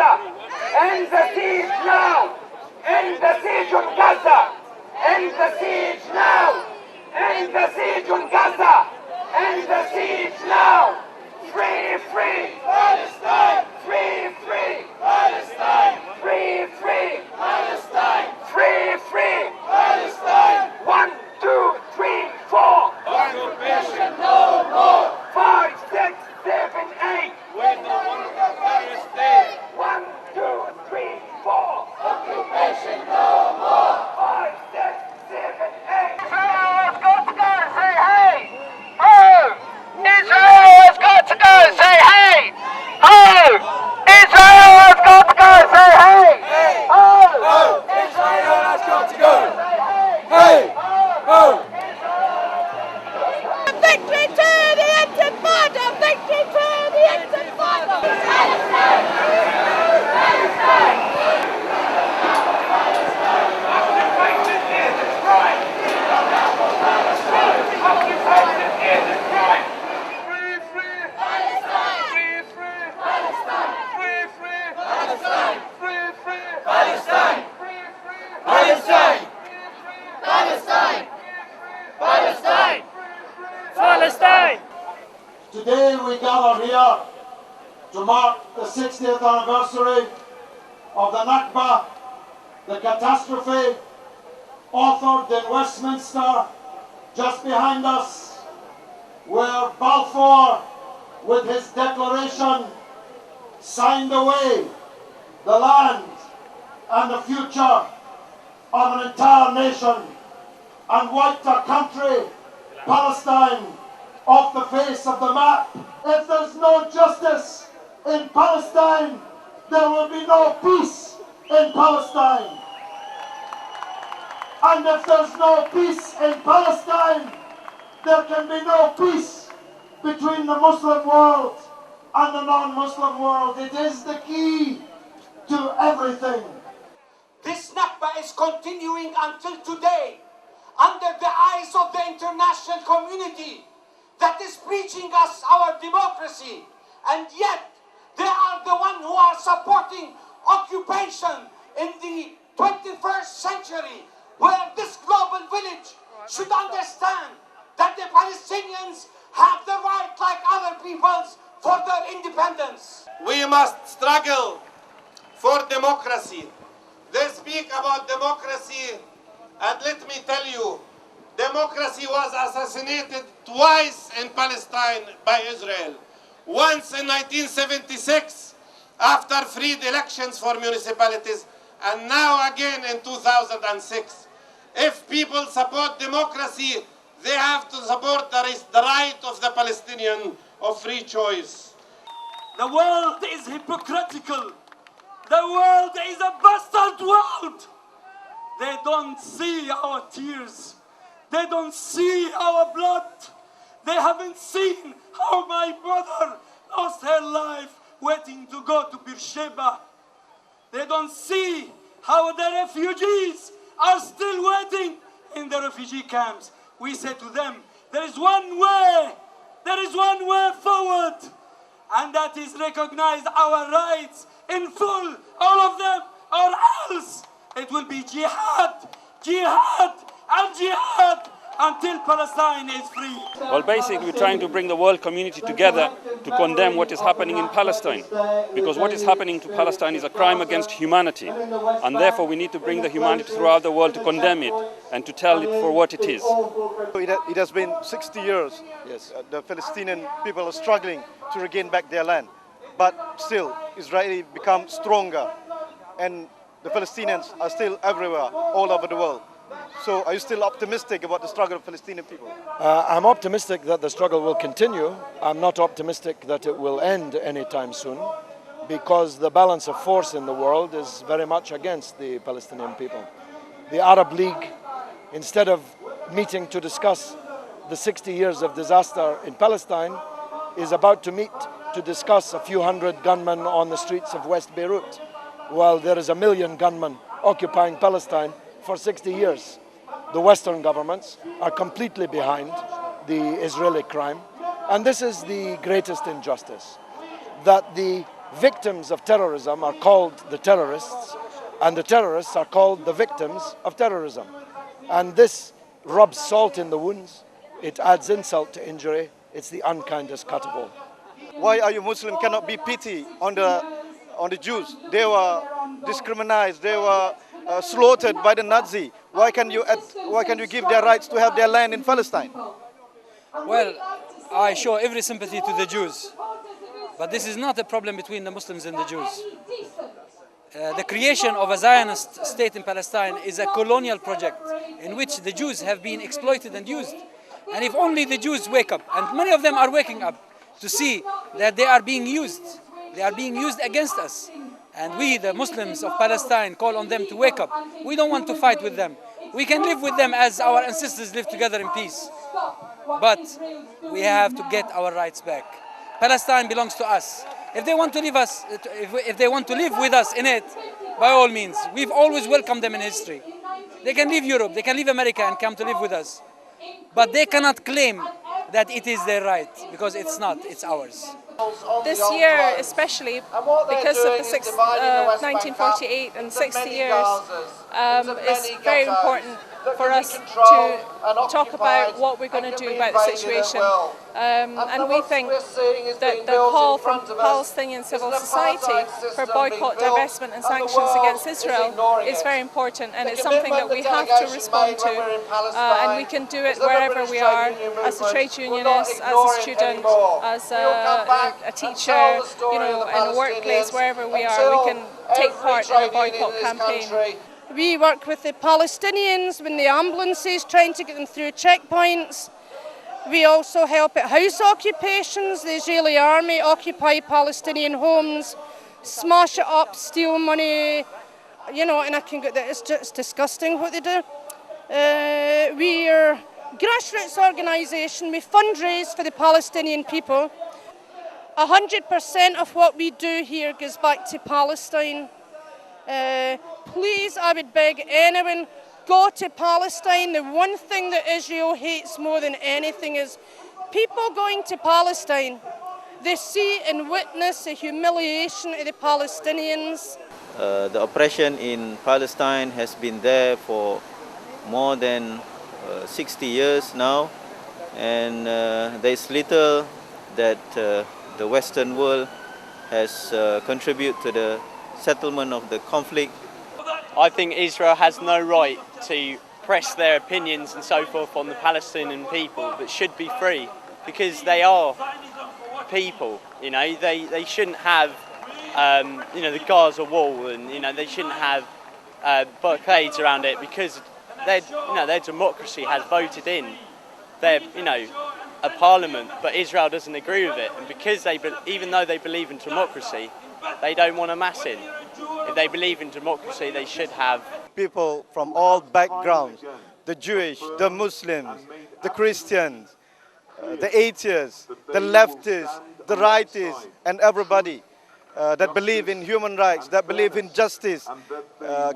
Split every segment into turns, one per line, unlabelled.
Gaza! End the siege now! End the siege on Gaza! End the siege now! End the siege on Gaza! End the siege now! Free, free Palestine! Free, free Palestine! Free, free Palestine! Free, free Palestine! 1, 2, 3, 4. Occupation no more. 5, 6, 7, 8. We don't want a Palestine. 1, 2, 3, 4. Occupation no more. 5, 6, 7, 8. Israel's got to go. Say hey. Oh! Israel has got to go. Say hey. Oh! Israel has got to go. Say hey. Oh! Israel has got to go. Hey. Oh!
Victory to the Intifada! Victory to the Intifada! Palestine! Palestine!
Occupation is a crime! Occupation is a crime! Free, free
Palestine!
Free, free
Palestine!
Free, free
Palestine!
Free, free
Palestine!
Free, free
Palestine! Palestine! Palestine! Palestine!
Today we gather here to mark the 60th anniversary of the Nakba, the catastrophe, authored in Westminster. Just behind us, where Balfour, with his declaration, signed away the land and the future of an entire nation and wiped a country, Palestine, off the face of the map. If there's no justice in Palestine, there will be no peace in Palestine. And if there's no peace in Palestine, there can be no peace between the Muslim world and the non-Muslim world. It is the key to everything.
This Nakba is continuing until today, under the eyes of the international community that is preaching us our democracy, and yet they are the ones who are supporting occupation in the 21st century, where this global village should understand that the Palestinians have the right, like other peoples, for their independence.
We must struggle for democracy. They speak about democracy, and let me tell you, democracy was assassinated twice in Palestine by Israel. Once in 1976, after freed elections for municipalities, and now again in 2006. If people support democracy, they have to support the right of the Palestinian of free choice.
The world is hypocritical. The world is a bastard world. They don't see our tears. They don't see our blood. They haven't seen how my brother lost her life waiting to go to Beersheba. They don't see how the refugees are still waiting in the refugee camps. We say to them, there is one way forward, and that is recognize our rights in full, all of them, or else it will be jihad, jihad, and jihad until Palestine is free.
Well, basically, we're trying to bring the world community together to condemn what is happening in Palestine. Because what is happening to Palestine is a crime against humanity. And therefore, we need to bring the humanity throughout the world to condemn it and to tell it for what it is.
It has been 60 years. Yes, the Palestinian people are struggling to regain back their land. But still, Israel become stronger. And the Palestinians are still everywhere, all over the world. So are you still optimistic about the struggle of Palestinian people?
I'm optimistic that the struggle will continue. I'm not optimistic that it will end anytime soon, because the balance of force in the world is very much against the Palestinian people. The Arab League, instead of meeting to discuss the 60 years of disaster in Palestine, is about to meet to discuss a few hundred gunmen on the streets of West Beirut, while there is 1 million gunmen occupying Palestine for 60 years. The Western governments are completely behind the Israeli crime. And this is the greatest injustice, that the
victims of terrorism are called the terrorists, and the terrorists are called the victims of terrorism. And this rubs salt in the wounds. It adds insult to injury. It's the unkindest cut of all.
Why are you Muslim cannot be pity on the Jews? They were discriminated. They were slaughtered by the Nazi. Why can you give their rights to have their land in Palestine?
Well, I show every sympathy to the Jews, but this is not a problem between the Muslims and the Jews. The creation of a Zionist state in Palestine is a colonial project in which the Jews have been exploited and used. And if only the Jews wake up, and many of them are waking up, to see that they are being used against us. And we, the Muslims of Palestine, call on them to wake up. We don't want to fight with them. We can live with them as our ancestors lived together in peace. But we have to get our rights back. Palestine belongs to us. If they want to live with us in it, by all means, we've always welcomed them in history. They can leave Europe, they can leave America and come to live with us. But they cannot claim that it is their right, because it's not, it's ours.
This year, especially because of the 1948 and 60 years, is very important for us to talk about what we're going to do about the situation. And we think that the call from Palestinian civil society for boycott, divestment and sanctions against Israel is very important, and it's something that we have to respond to. And we can do it wherever we are, as a trade unionist, as a student, as a teacher, you know, in a workplace, wherever we are, we can take part in a boycott campaign.
We work with the Palestinians when the ambulances trying to get them through checkpoints. We also help at house occupations. The Israeli army occupy Palestinian homes, smash it up, steal money, you know, and I can get that. It's just disgusting what they do. We're a grassroots organisation. We fundraise for the Palestinian people. 100% of what we do here goes back to Palestine. Please, I would beg anyone, go to Palestine. The one thing that Israel hates more than anything is people going to Palestine. They see and witness the humiliation of the Palestinians.
The oppression in Palestine has been there for more than 60 years now, and there's little that the Western world has contributed to the settlement of the conflict.
I think Israel has no right to press their opinions and so forth on the Palestinian people, but should be free, because they are people. You know, they shouldn't have you know, the Gaza wall, and you know, they shouldn't have blockades around it, because their democracy has voted in their, you know, a parliament, but Israel doesn't agree with it, and because even though they believe in democracy, they don't want a mass-in. If they believe in democracy, they should have
people from all backgrounds, the Jewish, the Muslims, the Christians, the atheists, the leftists, the rightists, and everybody that believe in human rights, that believe in justice,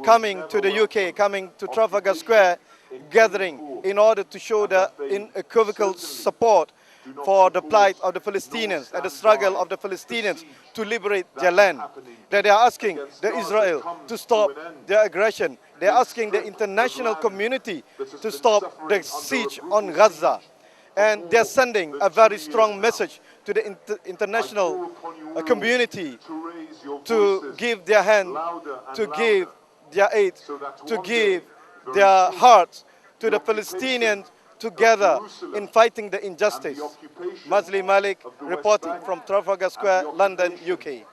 coming to the UK, coming to Trafalgar Square, gathering in order to show the unequivocal support for the plight of the Palestinians and the struggle of the Palestinians to liberate their land. That they are asking the Israel to stop their aggression. They are asking the international community to stop the siege on Gaza. And they are sending a very strong message to the international community to give their hand, to give their aid, to give their hearts to the Palestinians together in fighting the injustice. Mazli Malik reporting from Trafalgar Square, London, UK.